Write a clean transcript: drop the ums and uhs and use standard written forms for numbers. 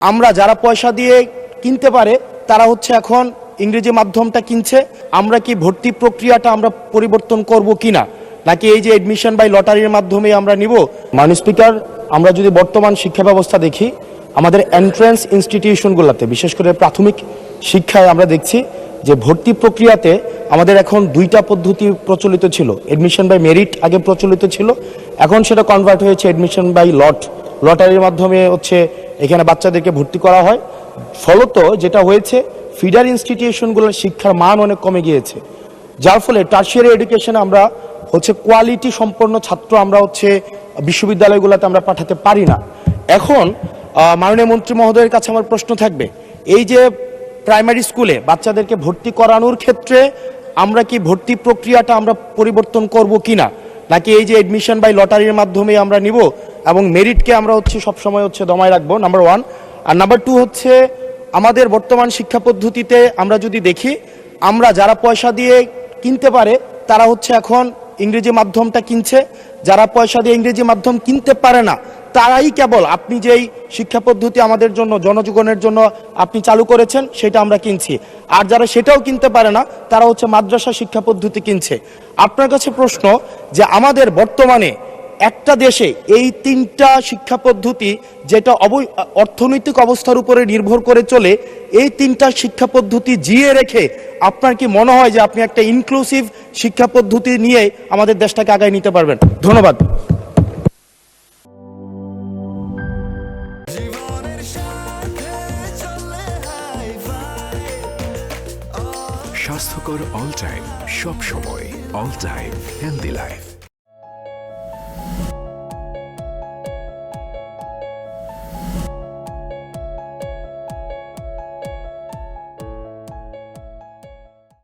আমরা যারা পয়সা দিয়ে কিনতে পারে তারা হচ্ছে এখন ইংরেজি মাধ্যমটা কিনছে। আমরা কি ভর্তি প্রক্রিয়াটা আমরা পরিবর্তন করব কিনা, নাকি এই যে এডমিশন বাই লটারির মাধ্যমে আমরা নিব? মাননীয় স্পিকার, আমরা যদি বর্তমান শিক্ষা ব্যবস্থা দেখি, আমাদের এন্ট্রান্স ইনস্টিটিউশনগুলোতে বিশেষ করে প্রাথমিক শিক্ষায় আমরা দেখছি যে ভর্তি প্রক্রিয়াতে আমাদের এখন দুইটা পদ্ধতি প্রচলিত ছিল। এডমিশন বাই মেরিট আগে প্রচলিত ছিল, এখন সেটা কনভার্ট হয়েছে এডমিশন বাই লটারির মাধ্যমে হচ্ছে এখানে বাচ্চাদেরকে ভর্তি করা হয়। ফলত যেটা হয়েছে, ফিডার ইনস্টিটিউশনগুলোর শিক্ষার মান অনেক কমে গিয়েছে, যার ফলে টারশিয়ারি এডুকেশনে আমরা হচ্ছে কোয়ালিটি সম্পন্ন ছাত্র আমরা হচ্ছে বিশ্ববিদ্যালয়গুলোতে আমরা পাঠাতে পারি না। এখন মাননীয় মন্ত্রী মহোদয়ের কাছে আমার প্রশ্ন থাকবে, এই যে প্রাইমারি স্কুলে বাচ্চাদেরকে ভর্তি করানোর ক্ষেত্রে আমরা কি ভর্তি প্রক্রিয়াটা আমরা পরিবর্তন করব কিনা, নাকি এই যে এডমিশন বাই লটারির মাধ্যমে আমরা নিব এবং মেরিটকে আমরা হচ্ছে সবসময় হচ্ছে দমায় রাখবো, নাম্বার ওয়ান। আর নাম্বার টু হচ্ছে, আমাদের বর্তমান শিক্ষা পদ্ধতিতে আমরা যদি দেখি, আমরা যারা পয়সা দিয়ে কিনতে পারে তারা হচ্ছে এখন ইংরেজি মাধ্যমটা কিনছে। যারা পয়সা দিয়ে ইংরেজি মাধ্যম কিনতে পারে না তারাই কেবল আপনি যেই শিক্ষা পদ্ধতি আমাদের জন্য জনজীবনের জন্য আপনি চালু করেছেন সেটা আমরা কিনছি। আর যারা সেটাও কিনতে পারে না তারা হচ্ছে মাদ্রাসা শিক্ষা পদ্ধতি কিনছে। আপনার কাছে প্রশ্ন যে আমাদের বর্তমানে একটা দেশে এই তিনটা শিক্ষা পদ্ধতি যেটা অর্থনৈতিক অবস্থার উপরে নির্ভর করে চলে, এই তিনটা শিক্ষা পদ্ধতি জিয়ে রেখে আপনার কি মনে হয় যে আপনি একটা ইনক্লুসিভ শিক্ষা পদ্ধতি নিয়ে আমাদের দেশটাকে আগায় নিতে পারবেন? ধন্যবাদ। স্বাস্থ্যকর অল টাইম, সব সময় অল টাইম হেলদি লাইফ।